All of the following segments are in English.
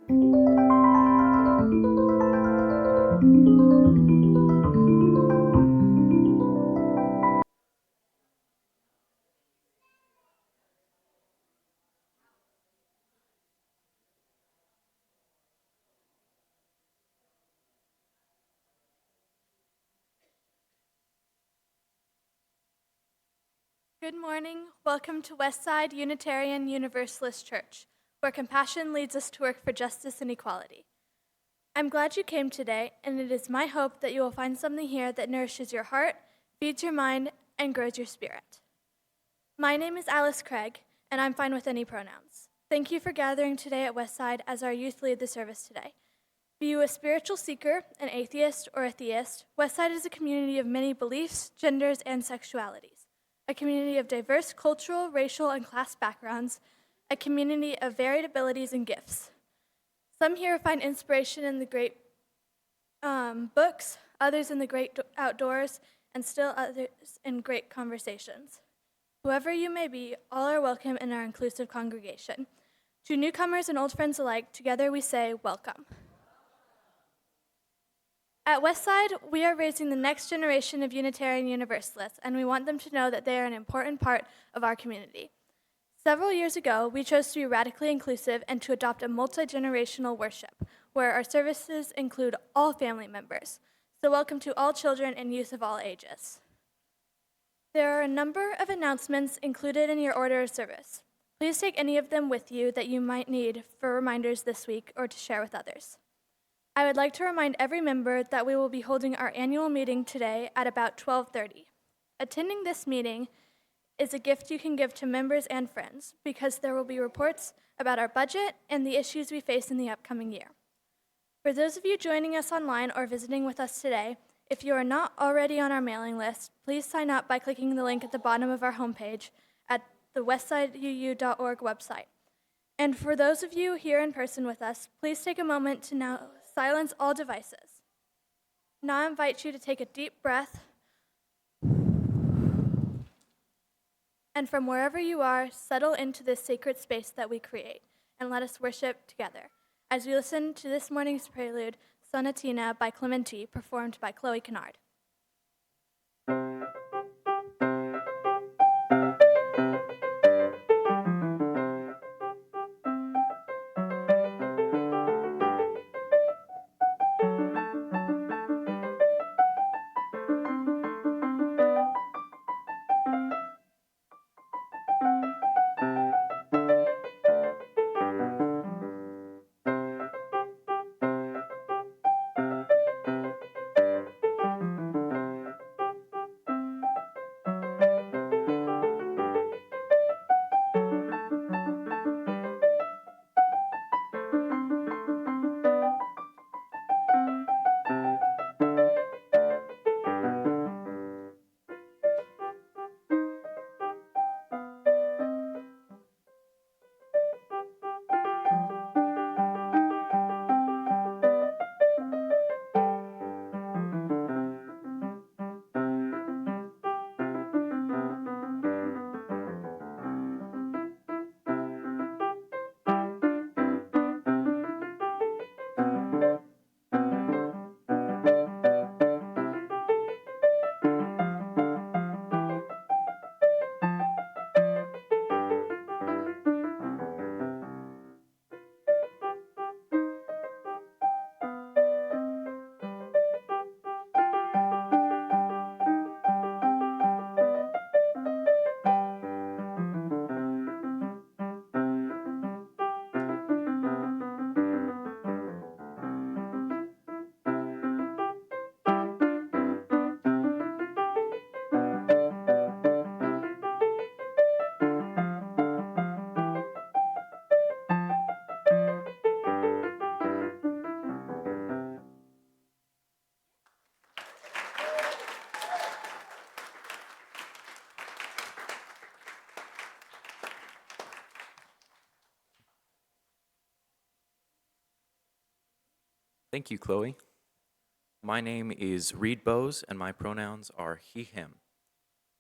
Good morning. Welcome to Westside Unitarian Universalist Church, where compassion leads us to work for justice and equality. I'm glad you came today, and it is my hope that you will find something here that nourishes your heart, feeds your mind, and grows your spirit. My name is Alice Craig, and I'm fine with any pronouns. Thank you for gathering today at Westside as our youth lead the service today. Be you a spiritual seeker, an atheist, or a theist, Westside is a community of many beliefs, genders, and sexualities. A community of diverse cultural, racial, and class backgrounds, a community of varied abilities and gifts. Some here find inspiration in the great books, others in the great outdoors, and still others in great conversations. Whoever you may be, all are welcome in our inclusive congregation. To newcomers and old friends alike, together we say welcome. At Westside, we are raising the next generation of Unitarian Universalists, and we want them to know that they are an important part of our community. Several years ago, we chose to be radically inclusive and to adopt a multi-generational worship, where our services include all family members. So welcome to all children and youth of all ages. There are a number of announcements included in your order of service. Please take any of them with you that you might need for reminders this week or to share with others. I would like to remind every member that we will be holding our annual meeting today at about 12:30. Attending this meeting is a gift you can give to members and friends because there will be reports about our budget and the issues we face in the upcoming year. For those of you joining us online or visiting with us today, if you are not already on our mailing list, please sign up by clicking the link at the bottom of our homepage at the westsideu.org website. And for those of you here in person with us, please take a moment to now silence all devices. Now I invite you to take a deep breath, and from wherever you are, settle into this sacred space that we create, and let us worship together as we listen to this morning's prelude, Sonatina by Clementi, performed by Chloe Kennard. Thank you, Chloe. My name is Reed Bowes, and my pronouns are he, him.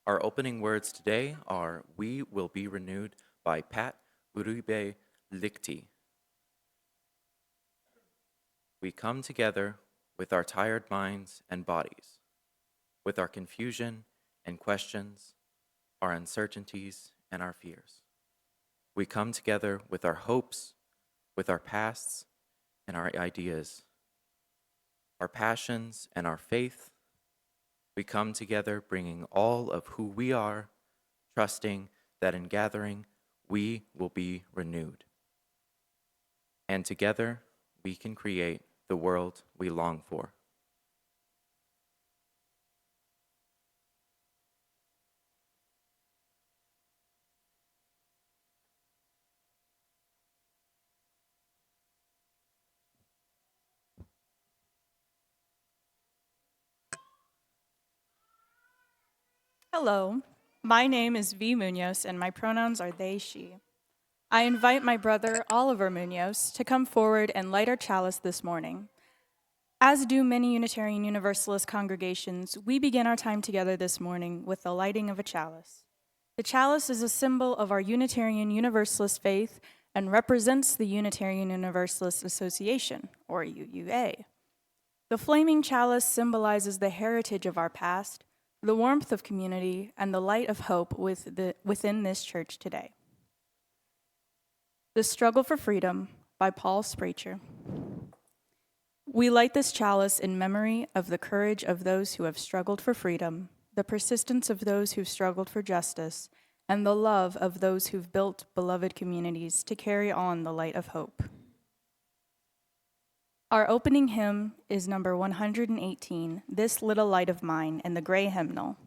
Our opening words today are We Will Be Renewed by Pat Uribe Lichty. We come together with our tired minds and bodies, with our confusion and questions, our uncertainties and our fears. We come together with our hopes, with our pasts and our ideas, our passions and our faith. We come together bringing all of who we are, trusting that in gathering we will be renewed. And together we can create the world we long for. Hello, my name is V. Munoz, and my pronouns are they, she. I invite my brother, Oliver Munoz, to come forward and light our chalice this morning. As do many Unitarian Universalist congregations, we begin our time together this morning with the lighting of a chalice. The chalice is a symbol of our Unitarian Universalist faith and represents the Unitarian Universalist Association, or UUA. The flaming chalice symbolizes the heritage of our past, the warmth of community, and the light of hope within this church today. The Struggle for Freedom by Paul Spracher. We light this chalice in memory of the courage of those who have struggled for freedom, the persistence of those who've struggled for justice, and the love of those who've built beloved communities to carry on the light of hope. Our opening hymn is number 118, This Little Light of Mine, in the gray hymnal.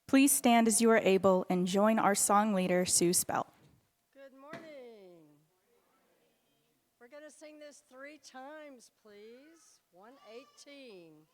Please stand as you are able and join our song leader, Sue Spell. Good morning. We're going to sing this 3 times, please. 118.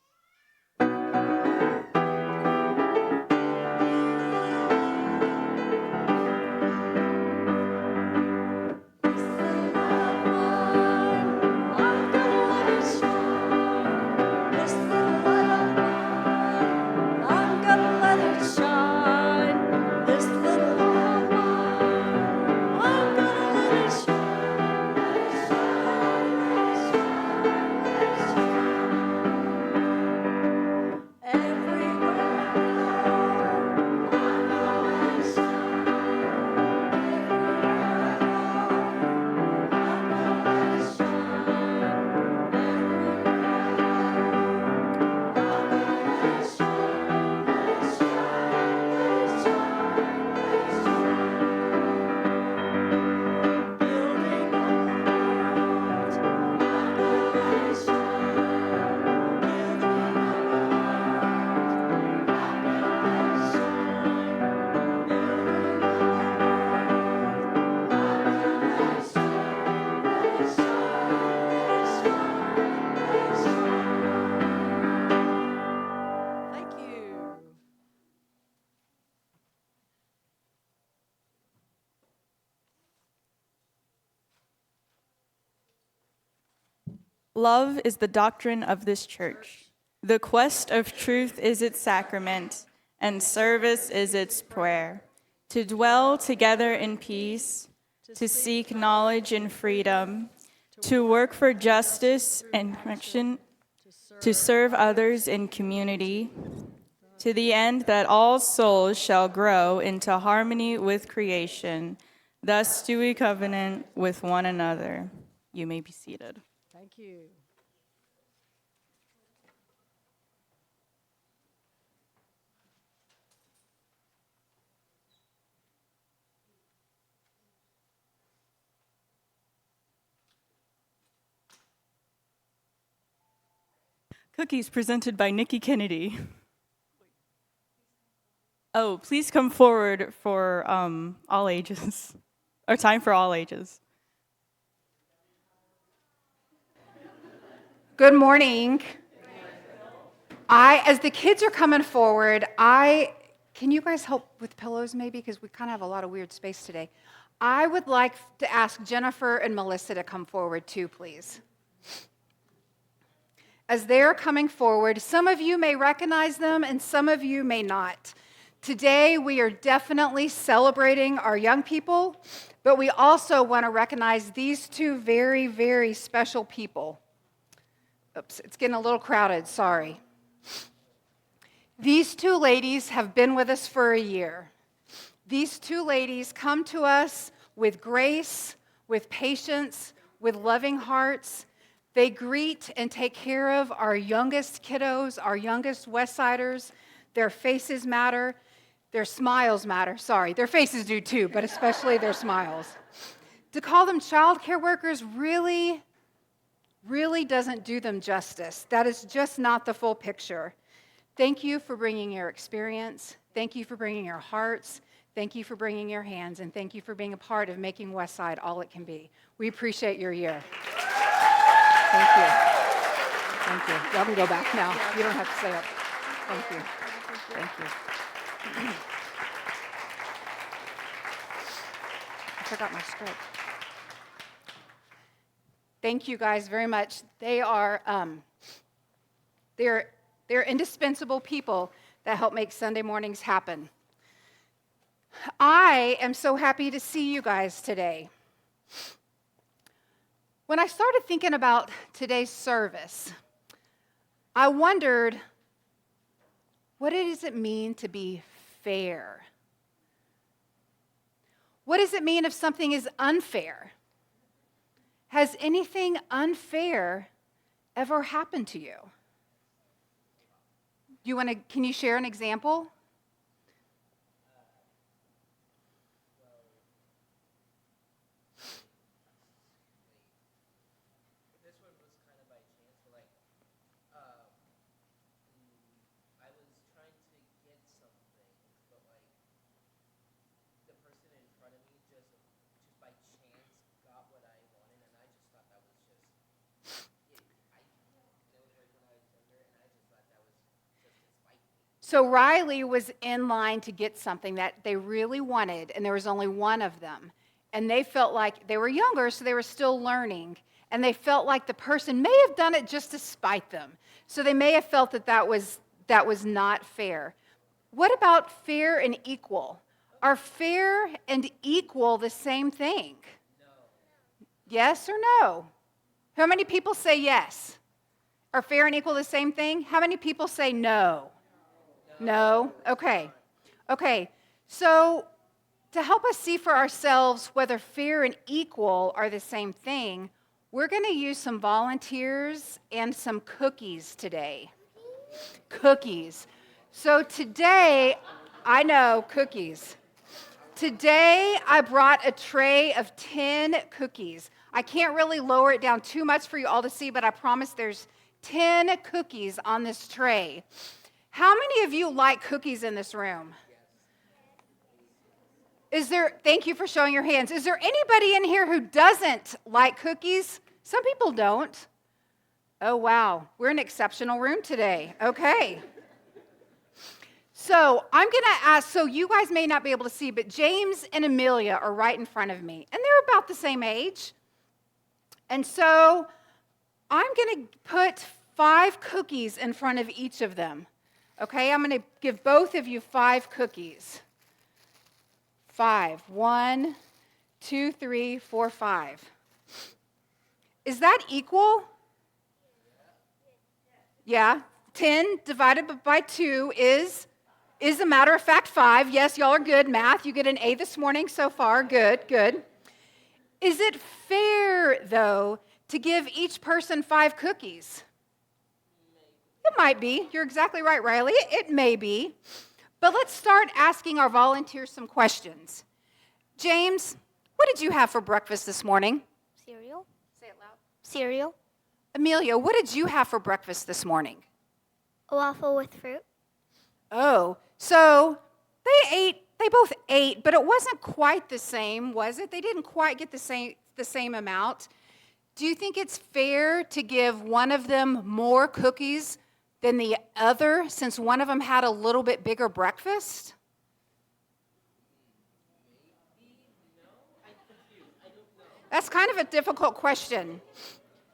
Love is the doctrine of this church. The quest of truth is its sacrament, and service is its prayer. To dwell together in peace, to seek knowledge and freedom, to work for justice and correction, to serve others in community, to the end that all souls shall grow into harmony with creation. Thus do we covenant with one another. You may be seated. Thank you. Cookies presented by Nikki Kennedy. Oh, please come forward for all ages, or time for all ages. Good morning. As the kids are coming forward, can you guys help with pillows maybe? Because we kind of have a lot of weird space today. I would like to ask Jennifer and Melissa to come forward too, please. As they're coming forward, some of you may recognize them and some of you may not. Today, we are definitely celebrating our young people, but we also want to recognize these two very, very special people. Oops, it's getting a little crowded, sorry. These two ladies have been with us for a year. These two ladies come to us with grace, with patience, with loving hearts. They greet and take care of our youngest kiddos, our youngest Westsiders. Their faces matter. Their smiles matter. Sorry, their faces do too, but especially their smiles. To call them child care workers really doesn't do them justice. That is just not the full picture. Thank you for bringing your experience. Thank you for bringing your hearts. Thank you for bringing your hands. And thank you for being a part of making Westside all it can be. We appreciate your year. Thank you. Thank you. Y'all can go back now. You don't have to stay up. Thank you. Thank you. I forgot my script. Thank you guys very much. They are they're indispensable people that help make Sunday mornings happen. I am so happy to see you guys today. When I started thinking about today's service, I wondered, what does it mean to be fair? What does it mean if something is unfair? Has anything unfair ever happened to you? Can you share an example? This one was kind of by chance, but I was trying to get something, but the person in front of me just by chance got what I wanted, and I just thought that was just I was right when I was younger, and I just thought that was just to spite me. So Riley was in line to get something that they really wanted, and there was only one of them. And they felt like they were younger, so they were still learning. And they felt like the person may have done it just to spite them. So they may have felt that was not fair. What about fair and equal? Are fair and equal the same thing? No. Yes or no? How many people say yes? Are fair and equal the same thing? How many people say no? No? Okay. Okay. So to help us see for ourselves whether fair and equal are the same thing, we're going to use some volunteers and some cookies today. Cookies. So today, I know, cookies. Today, I brought a tray of 10 cookies. I can't really lower it down too much for you all to see, but I promise there's 10 cookies on this tray. How many of you like cookies in this room? Thank you for showing your hands. Is there anybody in here who doesn't like cookies? Some people don't. Oh, wow. We're an exceptional room today. Okay. So I'm going to ask, so you guys may not be able to see, but James and Amelia are right in front of me, and they're about the same age. And so I'm going to put 5 cookies in front of each of them. Okay, I'm going to give both of you 5 cookies. 5. 1, 2, 3, 4, 5. Is that equal? Yeah. 10 divided by 2 is a matter of fact 5. Yes, y'all are good. Math, you get an A this morning so far. Good, good. Is it fair, though, to give each person 5 cookies? It might be. You're exactly right, Riley. It may be. But let's start asking our volunteers some questions. James, what did you have for breakfast this morning? Cereal. Say it loud. Cereal. Amelia, what did you have for breakfast this morning? A waffle with fruit. Oh, so they both ate, but it wasn't quite the same, was it? They didn't quite get the same amount. Do you think it's fair to give one of them more cookies than the other, since one of them had a little bit bigger breakfast? That's kind of a difficult question.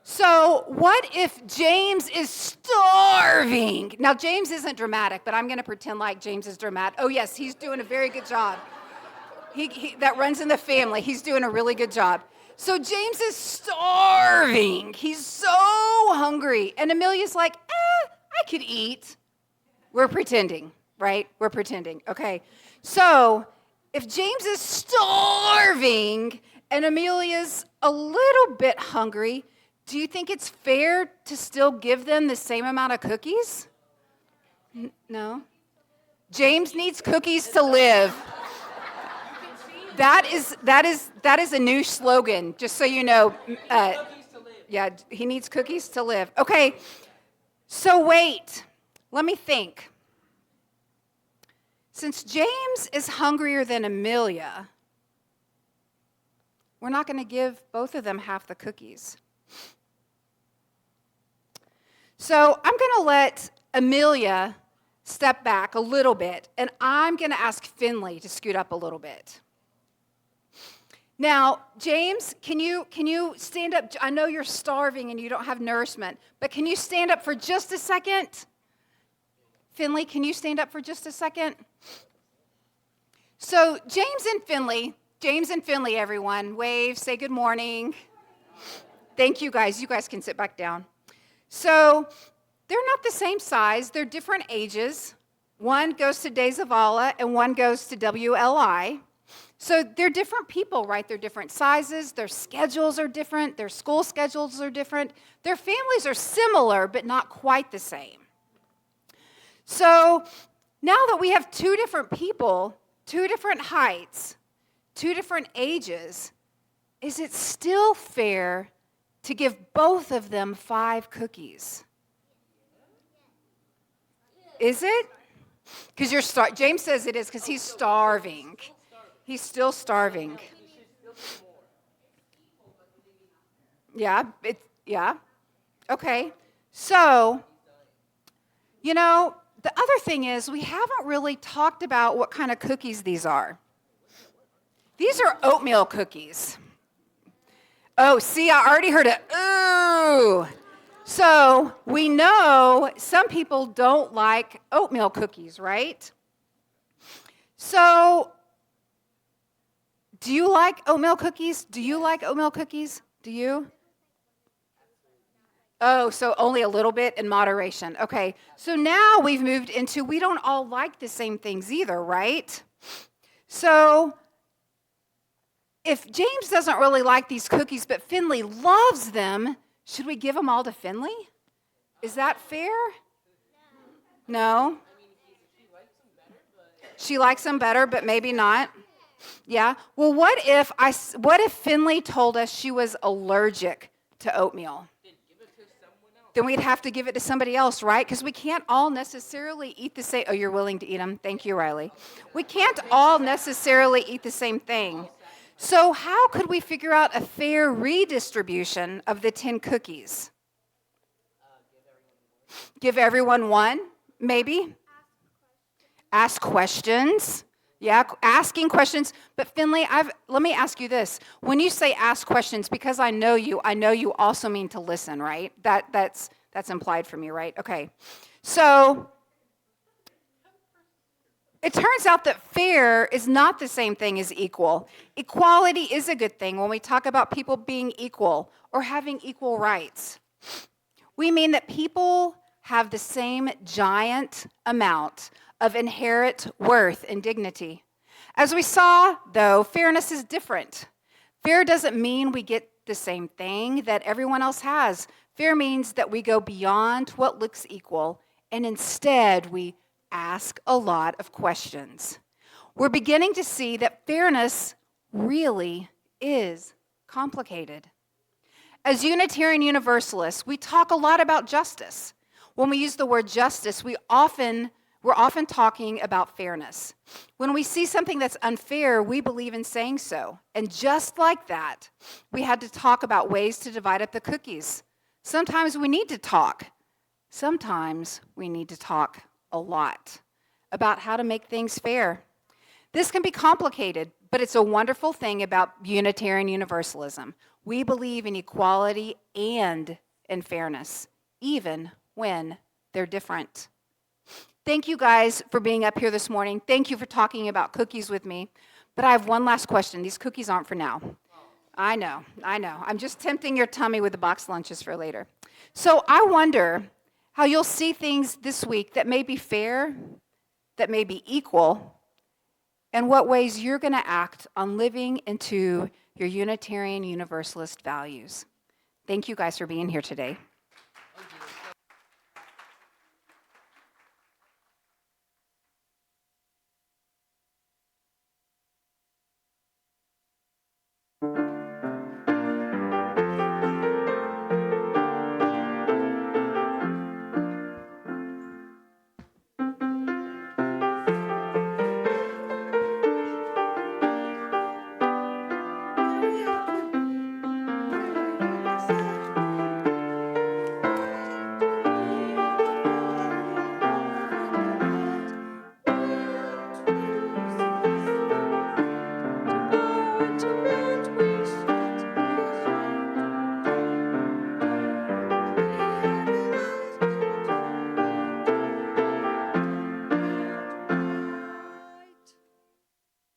So what if James is starving? Now, James isn't dramatic, but I'm going to pretend like James is dramatic. Oh, yes, he's doing a very good job. That runs in the family. He's doing a really good job. So James is starving. He's so hungry. And Amelia's like, I could eat. We're pretending, right? We're pretending. Okay. So if James is starving and Amelia's a little bit hungry, do you think it's fair to still give them the same amount of cookies? No? James needs cookies to live. That is a new slogan, just so you know. Yeah, he needs cookies to live. Okay, so wait, let me think. Since James is hungrier than Amelia, we're not going to give both of them half the cookies. So I'm going to let Amelia step back a little bit, and I'm going to ask Finley to scoot up a little bit. Now, James, can you stand up? I know you're starving and you don't have nourishment, but can you stand up for just a second? Finley, can you stand up for just a second? So James and Finley, everyone, wave, say good morning. Thank you guys. You guys can sit back down. So they're not the same size. They're different ages. One goes to De Zavala and one goes to WLI. So they're different people, right? They're different sizes. Their schedules are different. Their school schedules are different. Their families are similar, but not quite the same. So now that we have two different people, two different heights, two different ages, is it still fair to give both of them 5 cookies? Is it? Because James says it is because he's starving. He's still starving. Yeah, yeah. Okay. So, the other thing is we haven't really talked about what kind of cookies these are. These are oatmeal cookies. Oh, see, I already heard it. Ooh. So we know some people don't like oatmeal cookies, right? So do you like oatmeal cookies? Do you like oatmeal cookies? Do you? Oh, so only a little bit in moderation. Okay, so now we've moved into we don't all like the same things either, right? So if James doesn't really like these cookies, but Finley loves them, should we give them all to Finley? Is that fair? No? She likes them better, but maybe not. Yeah. Well, what if Finley told us she was allergic to oatmeal? Then we'd have to give it to somebody else, right? Because we can't all necessarily eat the same. Oh, you're willing to eat them? Thank you, Riley. We can't all necessarily eat the same thing. So how could we figure out a fair redistribution of the 10 cookies? Give everyone one, maybe? Ask questions. Yeah, asking questions. But Finley, let me ask you this. When you say ask questions, because I know you also mean to listen, right? That's implied from you, right? Okay. So it turns out that fair is not the same thing as equal. Equality is a good thing when we talk about people being equal or having equal rights. We mean that people have the same giant amount of inherent worth and dignity. As we saw, though, fairness is different. Fair doesn't mean we get the same thing that everyone else has. Fair means that we go beyond what looks equal, and instead we ask a lot of questions. We're beginning to see that fairness really is complicated. As Unitarian Universalists, we talk a lot about justice. When we use the word justice, we're often talking about fairness. When we see something that's unfair, we believe in saying so. And just like that, we had to talk about ways to divide up the cookies. Sometimes we need to talk. Sometimes we need to talk a lot about how to make things fair. This can be complicated, but it's a wonderful thing about Unitarian Universalism. We believe in equality and in fairness, even when they're different. Thank you guys for being up here this morning. Thank you for talking about cookies with me. But I have one last question. These cookies aren't for now. I know. I'm just tempting your tummy with the box lunches for later. So I wonder how you'll see things this week that may be fair, that may be equal, and what ways you're going to act on living into your Unitarian Universalist values. Thank you guys for being here today.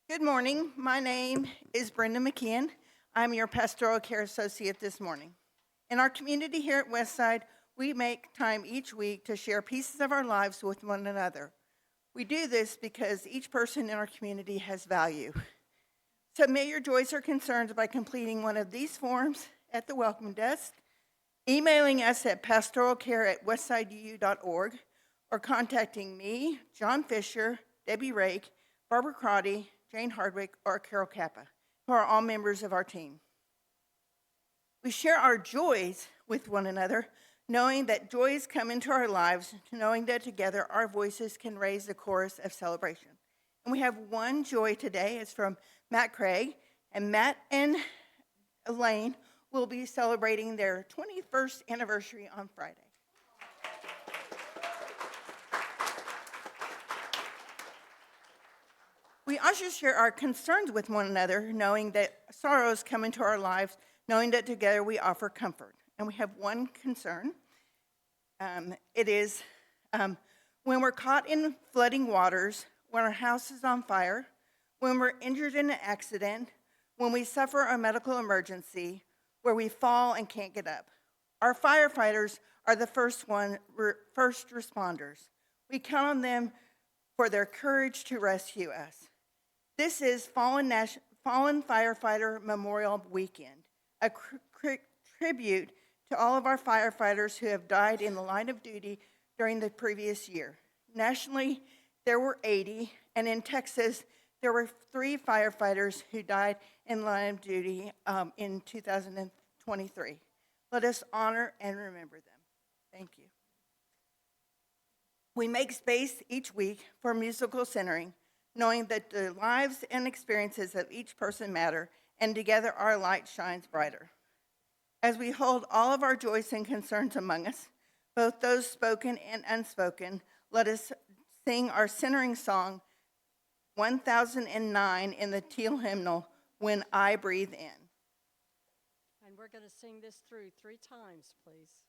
Good morning. My name is Brenda McKeon. I'm your pastoral care associate this morning. In our community here at Westside, we make time each week to share pieces of our lives with one another. We do this because each person in our community has value. Submit your joys or concerns by completing one of these forms at the welcome desk, emailing us at pastoralcare@westsideu.org, or contacting me, John Fisher, Debbie Rake, Barbara Crotty, Jane Hardwick, or Carol Kappa, who are all members of our team. We share our joys with one another, knowing that joys come into our lives, knowing that together our voices can raise the chorus of celebration. And we have one joy today. It's from Matt Craig, and Matt and Elaine will be celebrating their 21st anniversary on Friday. We also share our concerns with one another, knowing that sorrows come into our lives, knowing that together we offer comfort. And we have one concern. It is when we're caught in flooding waters, when our house is on fire, when we're injured in an accident, when we suffer a medical emergency, where we fall and can't get up. Our firefighters are the first responders. We count on them for their courage to rescue us. This is Fallen Firefighter Memorial Weekend, a tribute to all of our firefighters who have died in the line of duty during the previous year. Nationally, there were 80, and in Texas, there were 3 firefighters who died in line of duty in 2023. Let us honor and remember them. Thank you. We make space each week for musical centering, knowing that the lives and experiences of each person matter, and together our light shines brighter. As we hold all of our joys and concerns among us, both those spoken and unspoken, let us sing our centering song, 1009 in the Teal hymnal, When I Breathe In. And we're going to sing this through 3 times, please.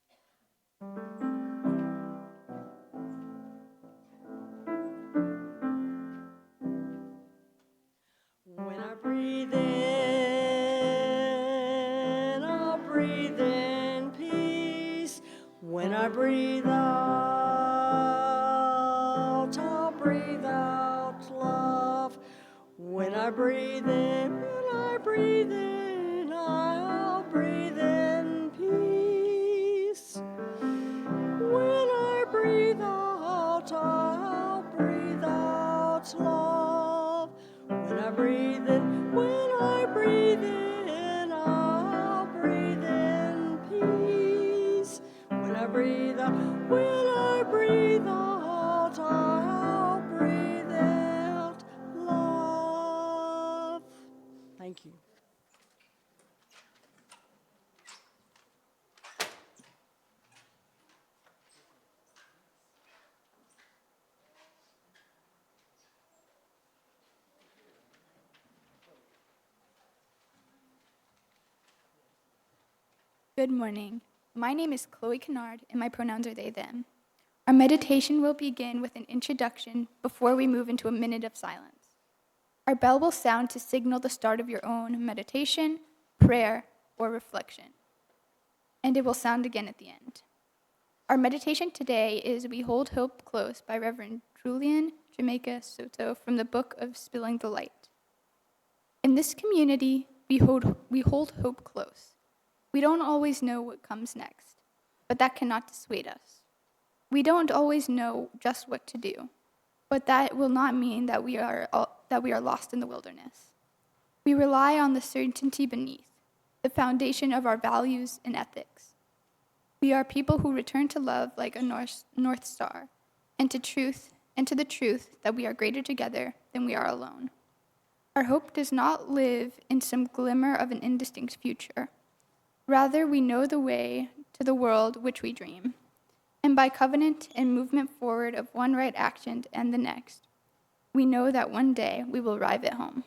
When I breathe in, I'll breathe in peace. When I breathe out, I'll breathe out love. When I breathe in, I'll breathe in peace. When I breathe out, I'll breathe out love. When I breathe in, I'll breathe in peace. When I breathe out, I'll breathe out love. Thank you. Good morning. My name is Chloe Kennard, and my pronouns are they, them. Our meditation will begin with an introduction before we move into a minute of silence. Our bell will sound to signal the start of your own meditation, prayer, or reflection. And it will sound again at the end. Our meditation today is We Hold Hope Close by Reverend Julian Jamaica Soto from the book of Spilling the Light. In this community, we hold hope close. We don't always know what comes next, but that cannot dissuade us. We don't always know just what to do, but that will not mean that we are lost in the wilderness. We rely on the certainty beneath, the foundation of our values and ethics. We are people who return to love like a north star, and to the truth that we are greater together than we are alone. Our hope does not live in some glimmer of an indistinct future. Rather, we know the way to the world which we dream. And by covenant and movement forward of one right action and the next, we know that one day we will arrive at home.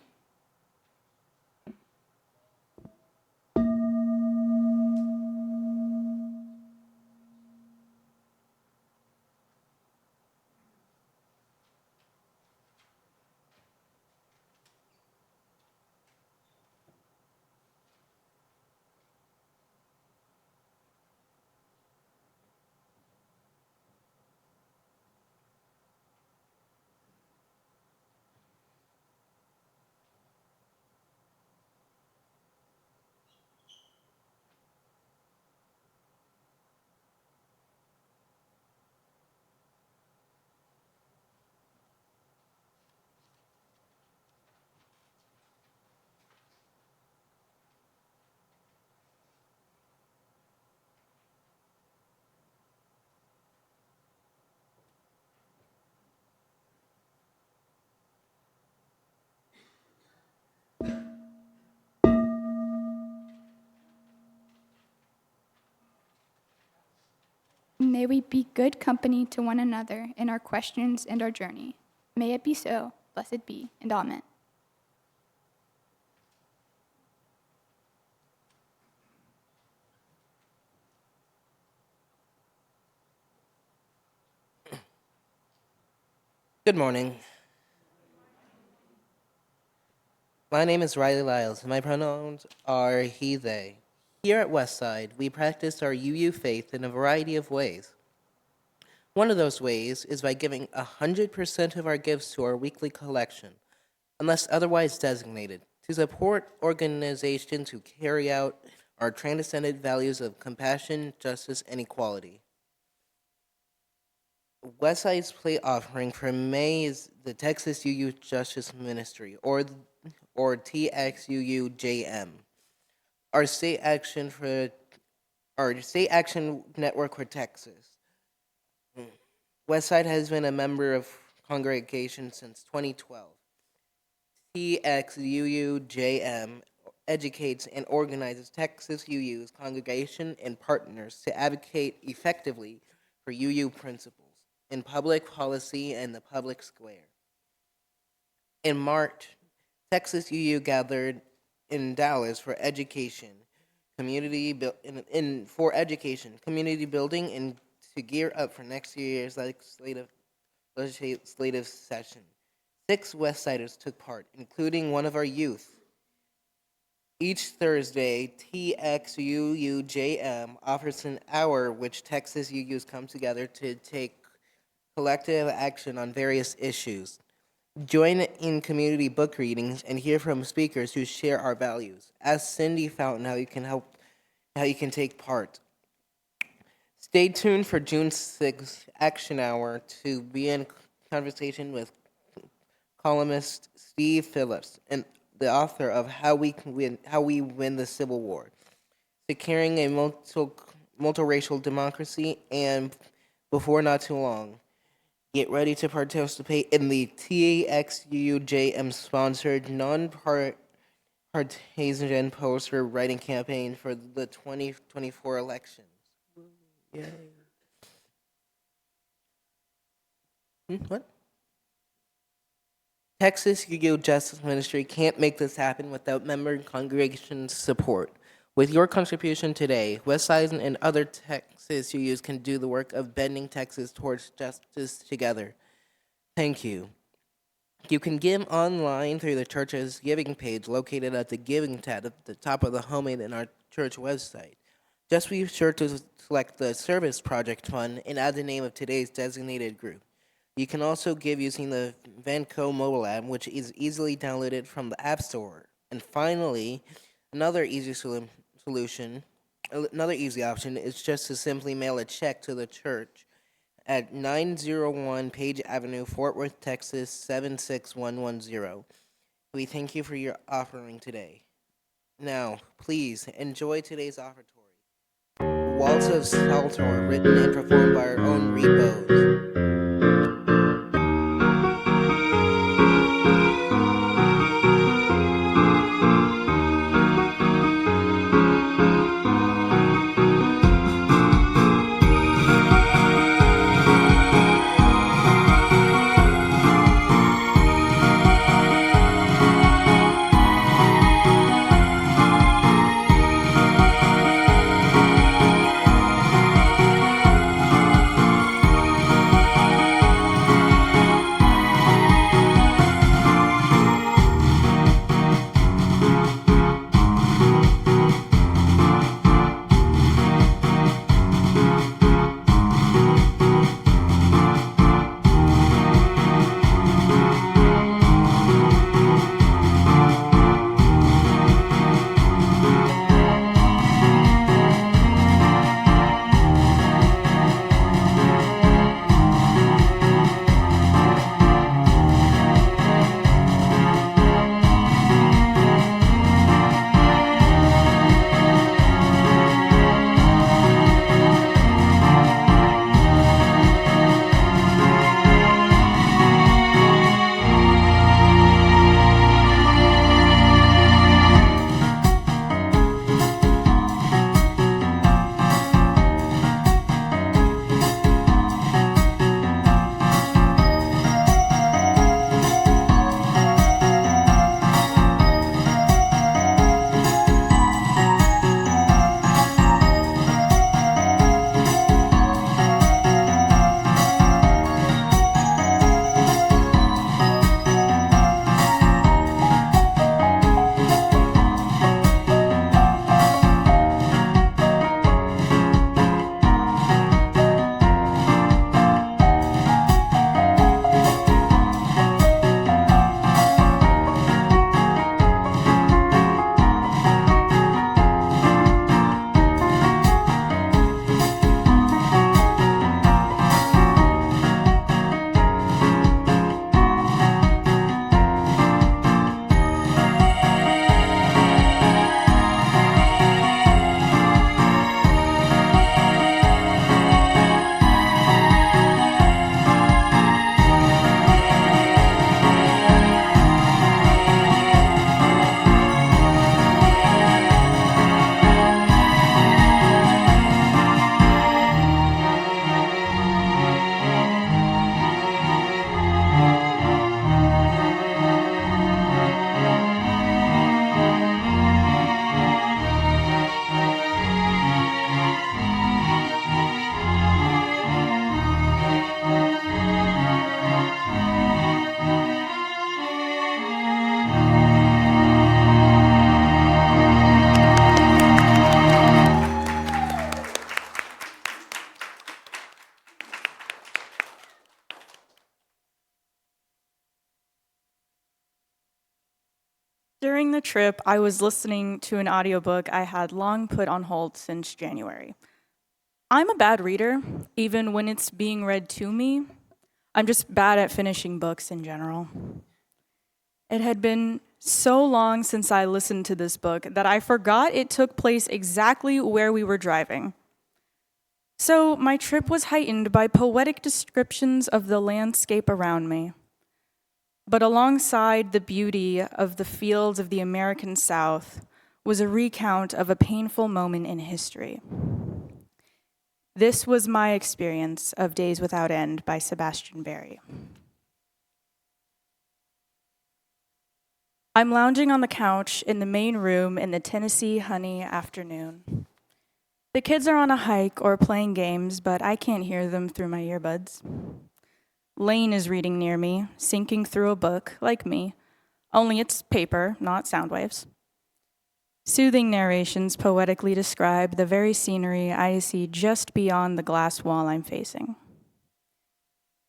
May we be good company to one another in our questions and our journey. May it be so, blessed be, and amen. Good morning. My name is Riley Lyles, and my pronouns are he, they. Here at Westside, we practice our UU faith in a variety of ways. One of those ways is by giving 100% of our gifts to our weekly collection, unless otherwise designated, to support organizations who carry out our transcendent values of compassion, justice, and equality. Westside's plate offering for May is the Texas UU Justice Ministry, or TXUUJM. Our state action network for Texas. Westside has been a member of congregation since 2012. TXUUJM educates and organizes Texas UU's congregation and partners to advocate effectively for UU principles in public policy and the public square. In March, Texas UU gathered in Dallas for education, community building, and to gear up for next year's legislative session. 6 Westsiders took part, including one of our youth. Each Thursday, TXUUJM offers an hour which Texas UUs come together to take collective action on various issues. Join in community book readings and hear from speakers who share our values. Ask Cindy Fountain how you can take part. Stay tuned for June 6th Action Hour to be in conversation with columnist Steve Phillips and the author of How We Win the Civil War, Securing a Multiracial Democracy, and Before Not Too Long. Get ready to participate in the TXUUJM-sponsored, non-partisan poster writing campaign for the 2024 elections. Yay. What? Texas UU Justice Ministry can't make this happen without member congregation support. With your contribution today, Westside and other Texas UUs can do the work of bending Texas towards justice together. Thank you. You can give online through the church's giving page located at the Giving tab at the top of the homepage in our church website. Just be sure to select the Service Project Fund and add the name of today's designated group. You can also give using the Vanco mobile app, which is easily downloaded from the App Store. And finally, another easy option is just to simply mail a check to the church at 901 Page Avenue, Fort Worth, Texas 76110. We thank you for your offering today. Now, please enjoy today's offertory. Waltz of Saltor, written and performed by our own Reed Bowes. During the trip, I was listening to an audiobook I had long put on hold since January. I'm a bad reader, even when it's being read to me. I'm just bad at finishing books in general. It had been so long since I listened to this book that I forgot it took place exactly where we were driving. So my trip was heightened by poetic descriptions of the landscape around me. But alongside the beauty of the fields of the American South was a recount of a painful moment in history. This was my experience of Days Without End by Sebastian Barry. I'm lounging on the couch in the main room in the Tennessee honey afternoon. The kids are on a hike or playing games, but I can't hear them through my earbuds. Lane is reading near me, sinking through a book, like me, only it's paper, not sound waves. Soothing narrations poetically describe the very scenery I see just beyond the glass wall I'm facing.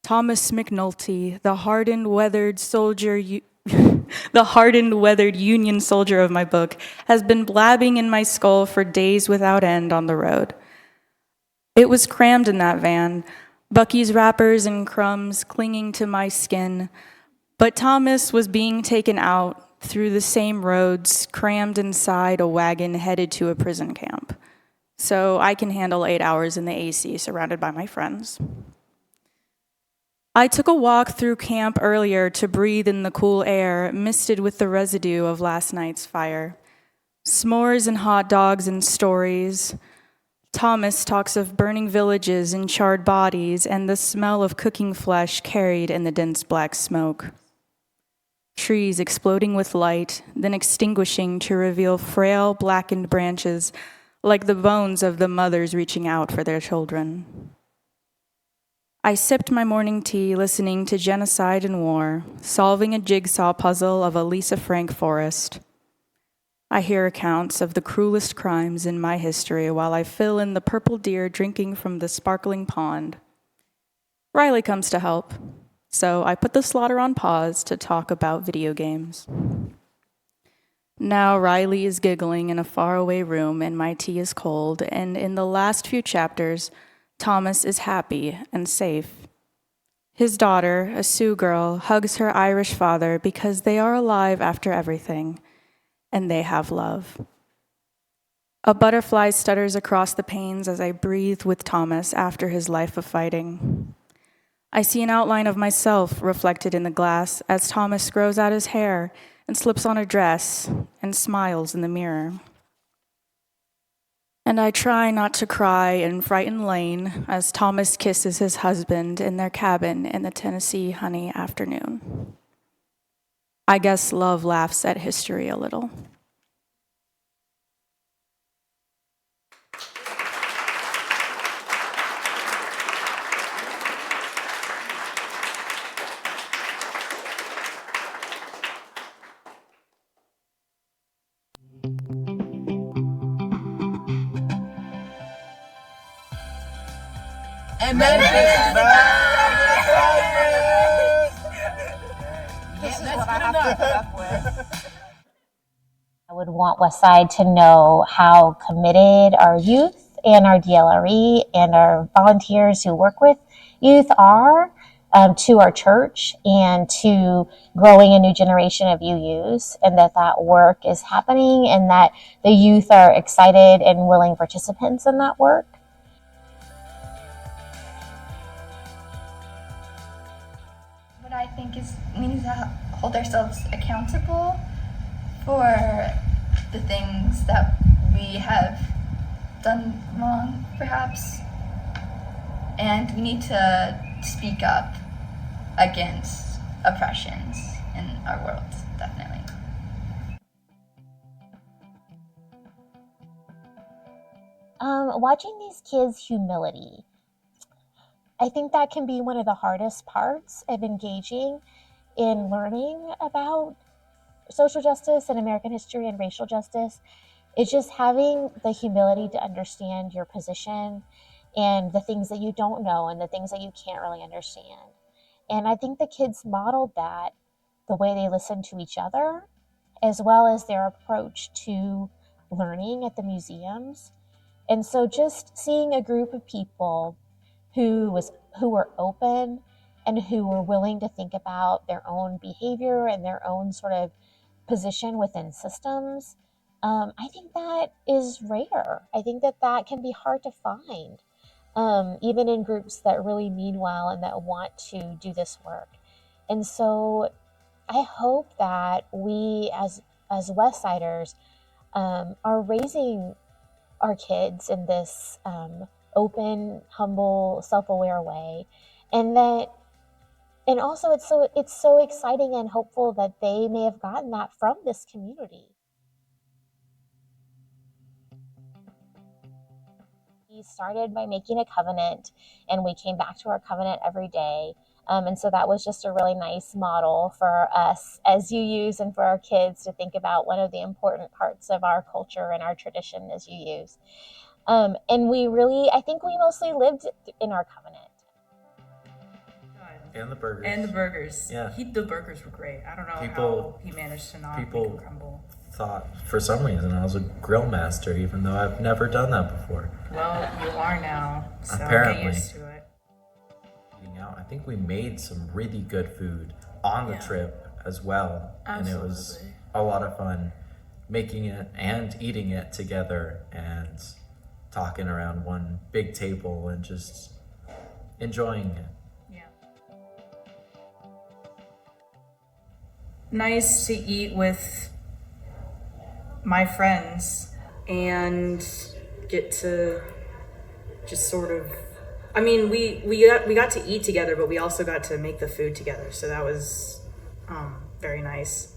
Thomas McNulty, the hardened, weathered soldier, the hardened, weathered Union soldier of my book, has been blabbing in my skull for days without end on the road. It was crammed in that van, Bucky's wrappers and crumbs clinging to my skin, but Thomas was being taken out through the same roads, crammed inside a wagon headed to a prison camp. So I can handle 8 hours in the AC surrounded by my friends. I took a walk through camp earlier to breathe in the cool air, misted with the residue of last night's fire. S'mores and hot dogs and stories. Thomas talks of burning villages and charred bodies and the smell of cooking flesh carried in the dense black smoke. Trees exploding with light, then extinguishing to reveal frail, blackened branches like the bones of the mothers reaching out for their children. I sipped my morning tea listening to Genocide and War, solving a jigsaw puzzle of a Lisa Frank forest. I hear accounts of the cruelest crimes in my history while I fill in the purple deer drinking from the sparkling pond. Riley comes to help, so I put the slaughter on pause to talk about video games. Now Riley is giggling in a faraway room and my tea is cold, and in the last few chapters, Thomas is happy and safe. His daughter, a Sioux girl, hugs her Irish father because they are alive after everything, and they have love. A butterfly stutters across the panes as I breathe with Thomas after his life of fighting. I see an outline of myself reflected in the glass as Thomas grows out his hair and slips on a dress and smiles in the mirror. And I try not to cry and frighten Lane as Thomas kisses his husband in their cabin in the Tennessee honey afternoon. I guess love laughs at history a little. I would want Westside to know how committed our youth and our DLRE and our volunteers who work with youth are to our church and to growing a new generation of UUs, and that work is happening and that the youth are excited and willing participants in that work. What I think is we need to hold ourselves accountable for the things that we have done wrong, perhaps, and we need to speak up against oppressions in our world, definitely. Watching these kids' humility, I think that can be one of the hardest parts of engaging in learning about social justice and American history and racial justice. Is just having the humility to understand your position and the things that you don't know and the things that you can't really understand. And I think the kids modeled that the way they listened to each other, as well as their approach to learning at the museums. And so just seeing a group of people who were open and who were willing to think about their own behavior and their own sort of position within systems, I think that is rare. I think that can be hard to find, even in groups that really mean well and that want to do this work. And so I hope that we as Westsiders are raising our kids in this open, humble, self-aware way, and also it's so exciting and hopeful that they may have gotten that from this community. We started by making a covenant, and we came back to our covenant every day. And so that was just a really nice model for us as UUs and for our kids to think about one of the important parts of our culture and our tradition as UUs. And I think we mostly lived in our covenant. And the burgers. And the burgers. Yeah. The burgers were great. I don't know People- how he managed to not make people- them crumble. Thought for some reason I was a grill master, even though I've never done that before. Well, you are now, so Apparently. get used to it. Eating out, I think we made some really good food on the Yeah. trip as well. And it was Absolutely. a lot of fun making it and eating it together and talking around one big table and just enjoying it. Yeah. Nice to eat with my friends and get to just sort of, I mean, we got to eat together, but we also got to make the food together, so that was very nice.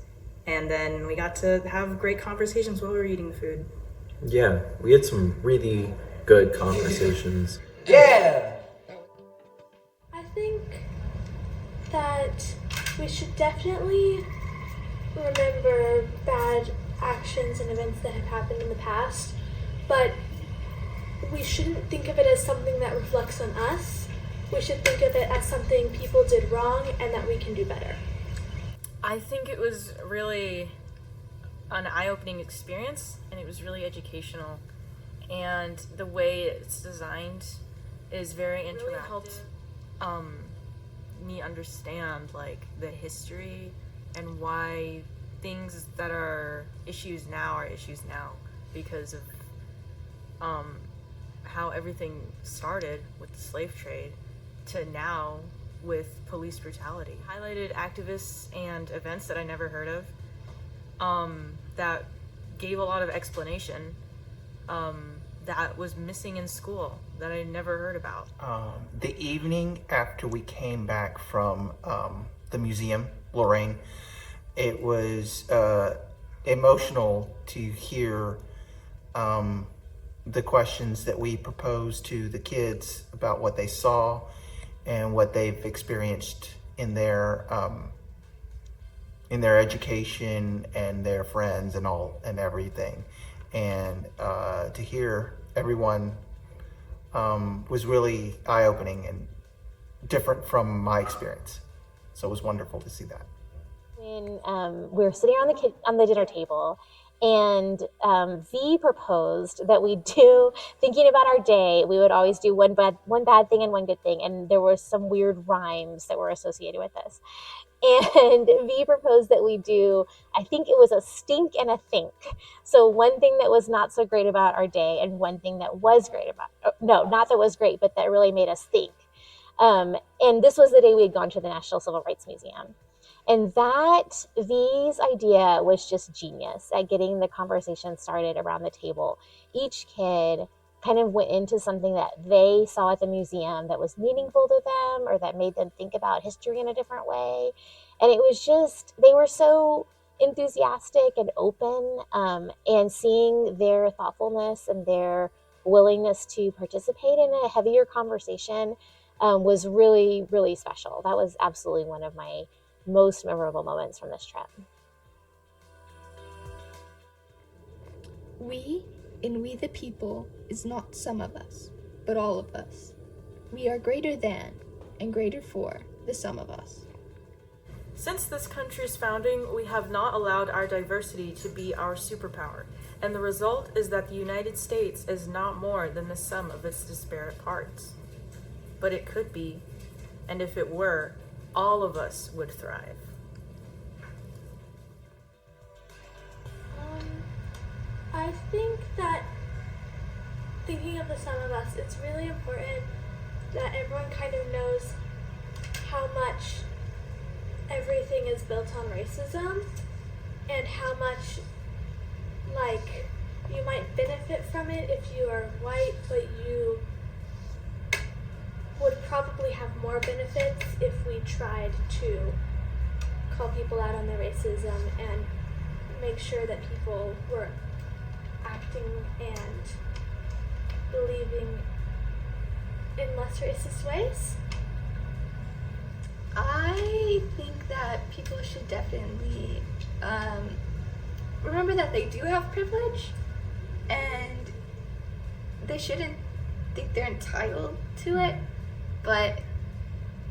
And then we got to have great conversations while we were eating the food. Yeah, we had some really good conversations. I think that we should definitely remember bad actions and events that have happened in the past, but we shouldn't think of it as something that reflects on us. We should think of it as something people did wrong and that we can do better. I think it was really an eye-opening experience, and it was really educational. And the way it's designed is very interactive. It really helped me understand like the history and why things that are issues now because of how everything started with the slave trade to now with police brutality. Highlighted activists and events that I never heard of, that gave a lot of explanation that was missing in school that I never heard about. The evening after we came back from the museum, Lorraine, it was emotional to hear the questions that we proposed to the kids about what they saw and what they've experienced in their education and their friends and all and everything. And to hear everyone was really eye-opening and different from my experience. So it was wonderful to see that. When we were sitting on the dinner table, and V proposed that we do, thinking about our day, we would always do one bad thing and one good thing, and there were some weird rhymes that were associated with this. And V proposed that we do, I think it was a stink and a think. So one thing that was not so great about our day, and one thing that was great not that was great, but that really made us think. And this was the day we had gone to the National Civil Rights Museum. And that V's idea was just genius at getting the conversation started around the table. Each kid kind of went into something that they saw at the museum that was meaningful to them or that made them think about history in a different way. And it was just, they were so enthusiastic and open, and seeing their thoughtfulness and their willingness to participate in a heavier conversation was really, really special. That was absolutely one of my most memorable moments from this trip. We the people is not some of us, but all of us. We are greater than and greater for the sum of us. Since this country's founding, we have not allowed our diversity to be our superpower, and the result is that the United States is not more than the sum of its disparate parts. But it could be, and if it were, all of us would thrive. I think that thinking of the sum of us, it's really important that everyone kind of knows how much everything is built on racism and how much, like, you might benefit from it if you are white, but you would probably have more benefits if we tried to call people out on their racism and make sure that people were acting and believing in less racist ways. I think that people should definitely remember that they do have privilege, and they shouldn't think they're entitled to it, but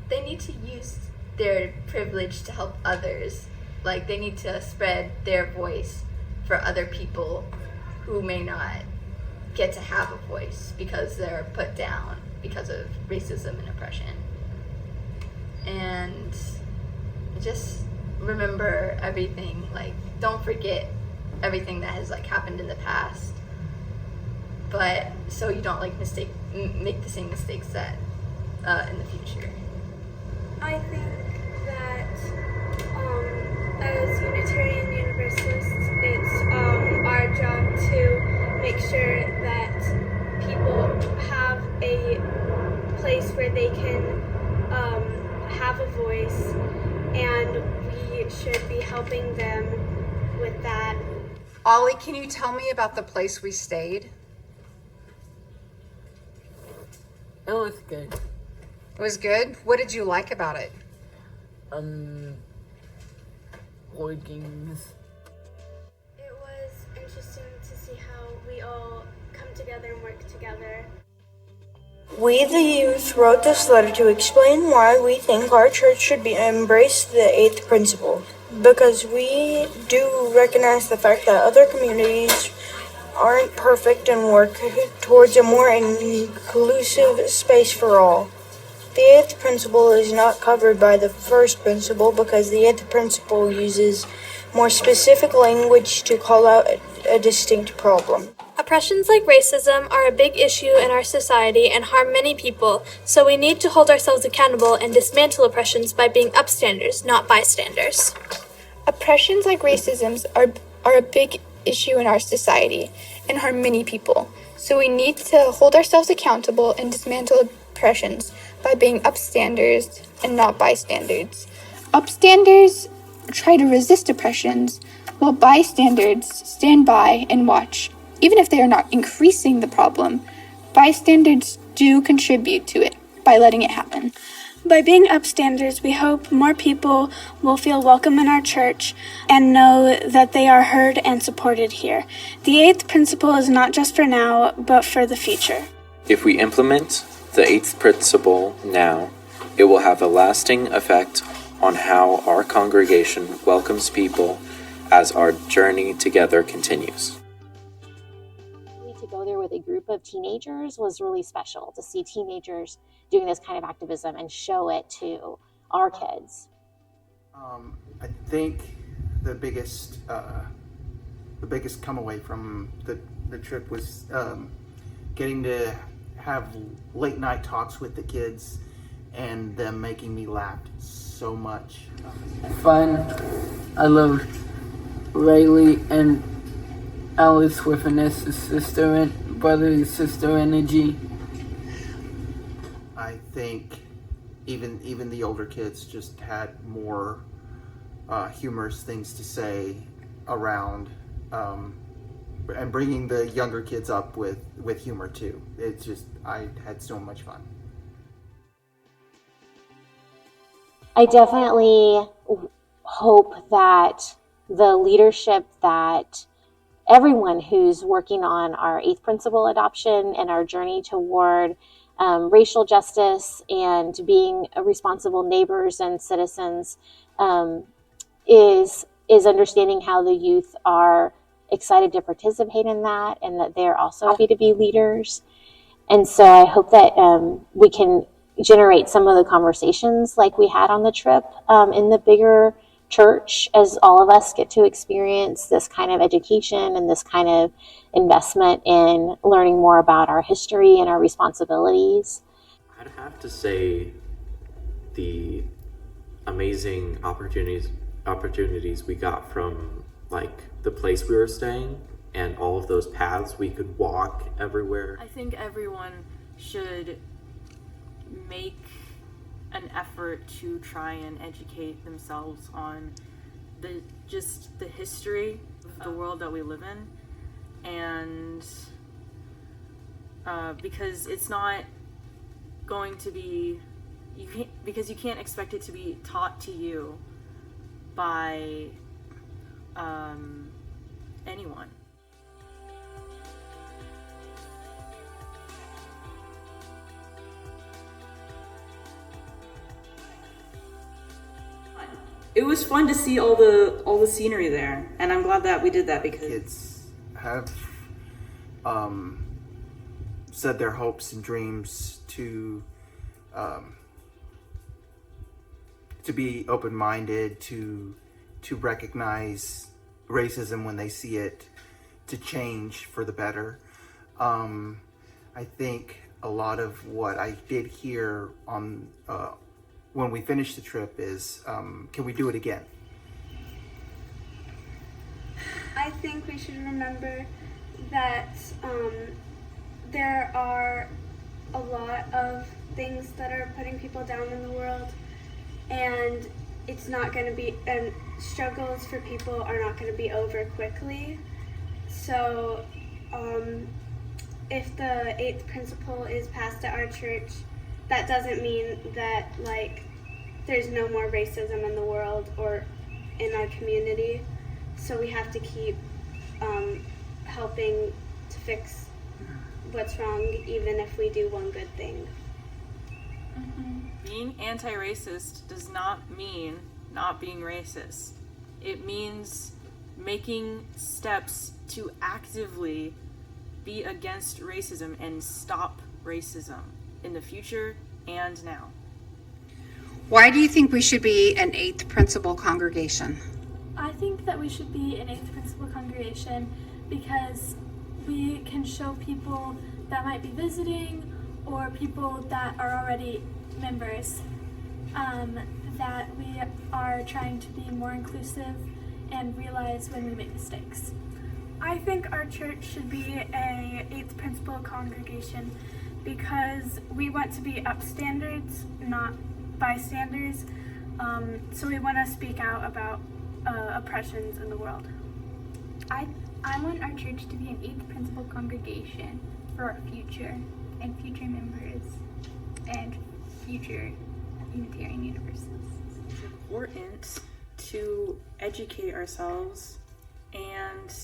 they need to use their privilege to help others. Like, they need to spread their voice for other people who may not get to have a voice because they're put down because of racism and oppression. And just remember everything, like, don't forget everything that has like happened in the past, but so you don't like make the same mistakes that in the future. I think that as Unitarian Universalists, it's our job to make sure that people have a place where they can have a voice, and we should be helping them with that. Ollie, can you tell me about the place we stayed? It was good. It was good? What did you like about it? Board games. It was interesting to see how we all come together and work together. We, the youth, wrote this letter to explain why we think our church should embrace the eighth principle. Because we do recognize the fact that other communities aren't perfect and work towards a more inclusive space for all. The eighth principle is not covered by the first principle because the eighth principle uses more specific language to call out a distinct problem. Oppressions like racism are a big issue in our society and harm many people, so we need to hold ourselves accountable and dismantle oppressions by being upstanders, not bystanders. Oppressions like racism are a big issue in our society and harm many people, so we need to hold ourselves accountable and dismantle oppressions by being upstanders and not bystanders. Upstanders try to resist oppressions, while bystanders stand by and watch. Even if they are not increasing the problem, bystanders do contribute to it by letting it happen. By being upstanders, we hope more people will feel welcome in our church and know that they are heard and supported here. The eighth principle is not just for now, but for the future. If we implement the eighth principle now, it will have a lasting effect on how our congregation welcomes people as our journey together continues. To go there with a group of teenagers was really special to see teenagers doing this kind of activism and show it to our kids. I think the biggest come away from the trip was getting to have late night talks with the kids and them making me laugh so much. Fun. I loved Riley and Alice with Vanessa's sister and brother sister energy. I think even the older kids just had more humorous things to say around and bringing the younger kids up with humor too. It's just, I had so much fun. I definitely hope that the leadership that everyone who's working on our eighth principle adoption and our journey toward racial justice and being responsible neighbors and citizens is understanding how the youth are excited to participate in that, and that they're also happy to be leaders. And so I hope that we can generate some of the conversations like we had on the trip in the bigger church, as all of us get to experience this kind of education and this kind of investment in learning more about our history and our responsibilities. I'd have to say the amazing opportunities we got from like the place we were staying and all of those paths we could walk everywhere. I think everyone should make an effort to try and educate themselves on the history of the world that we live in, and because it's not going to be you can't expect it to be taught to you by anyone. It was fun to see all the scenery there, and I'm glad that we did that because kids have said their hopes and dreams to be open-minded, to recognize racism when they see it, to change for the better. I think a lot of what I did here on when we finished the trip is, can we do it again? I think we should remember that there are a lot of things that are putting people down in the world, and it's not going to be, and struggles for people are not going to be over quickly. So if the 8th principle is passed at our church, that doesn't mean that like there's no more racism in the world or in our community. So we have to keep helping to fix what's wrong, even if we do one good thing. being anti-racist does not mean not being racist. It means making steps to actively be against racism and stop racism in the future and now. Why do you think we should be an 8th principle congregation? I think that we should be an 8th principle congregation because we can show people that might be visiting or people that are already members that we are trying to be more inclusive and realize when we make mistakes. I think our church should be a 8th principle congregation because we want to be upstanders, not bystanders. So we want to speak out about oppressions in the world. I want our church to be an 8th principle congregation for our future and future members and future Unitarian Universalists. It's important to educate ourselves and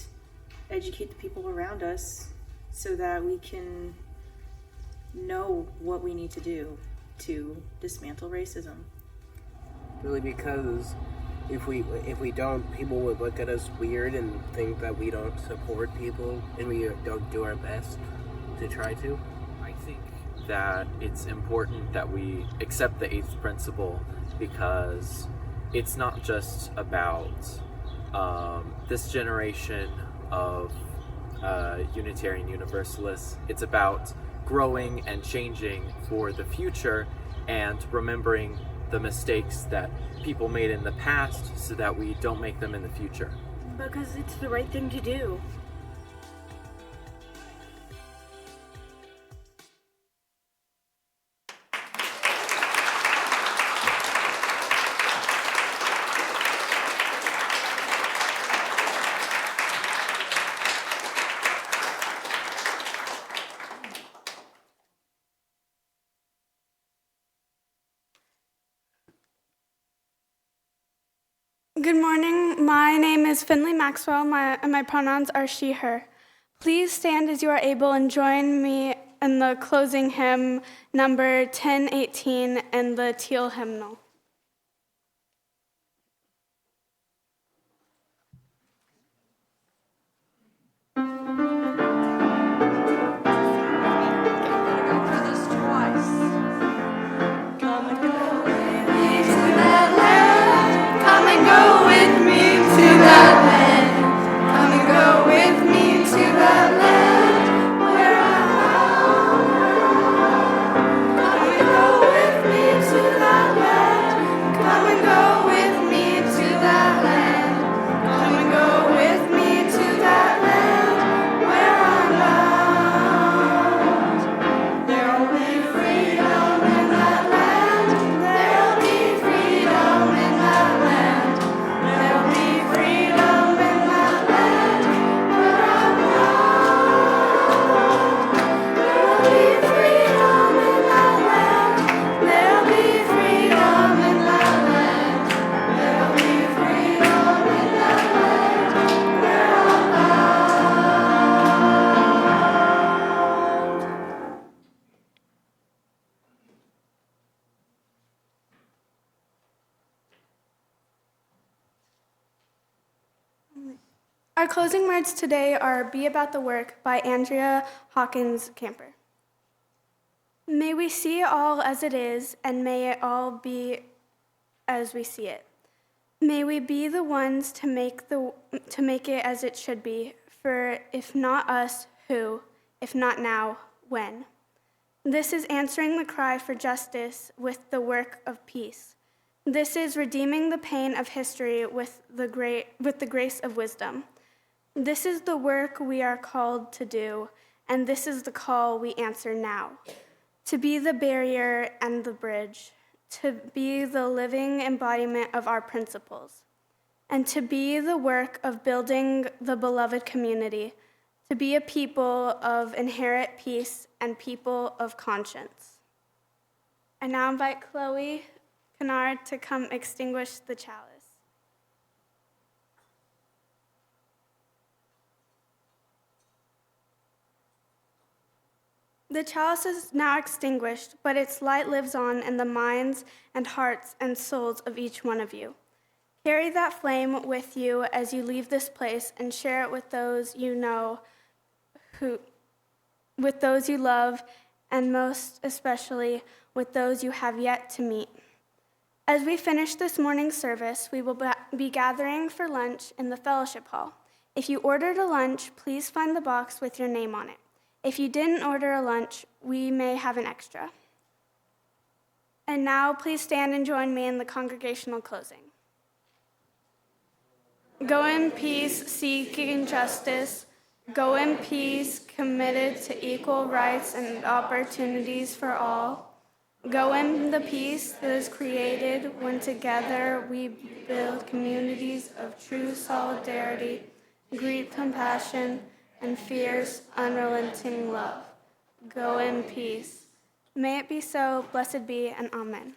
educate the people around us so that we can know what we need to do to dismantle racism. Really, because if we don't, people would look at us weird and think that we don't support people and we don't do our best to try to. I think that it's important that we accept the 8th principle because it's not just about this generation of Unitarian Universalists. It's about growing and changing for the future and remembering the mistakes that people made in the past so that we don't make them in the future. Because it's the right thing to do. Good morning. My name is Finley Maxwell, and my pronouns are she, her. Please stand as you are able and join me in the closing hymn, number 1018, and the teal hymnal. Come and go with me to that land. Our closing words today are Be About the Work by Andrea Hawkins Camper. May we see it all as it is, and may it all be as we see it. May we be the ones to make it as it should be, for if not us, who? If not now, when? This is answering the cry for justice with the work of peace. This is redeeming the pain of history with the grace of wisdom. This is the work we are called to do, and this is the call we answer now. To be the barrier and the bridge, to be the living embodiment of our principles, and to be the work of building the beloved community, to be a people of inherent peace and people of conscience. I now invite Chloe Kennard to come extinguish the chalice. The chalice is now extinguished, but its light lives on in the minds and hearts and souls of each one of you. Carry that flame with you as you leave this place and share it with those you know, with those you love, and most especially with those you have yet to meet. As we finish this morning's service, we will be gathering for lunch in the fellowship hall. If you ordered a lunch, please find the box with your name on it. If you didn't order a lunch, we may have an extra. And now, please stand and join me in the congregational closing. Go in peace, seeking justice. Go in peace, committed to equal rights and opportunities for all. Go in the peace that is created when together we build communities of true solidarity, great compassion, and fierce, unrelenting love. Go in peace. May it be so, blessed be, and amen.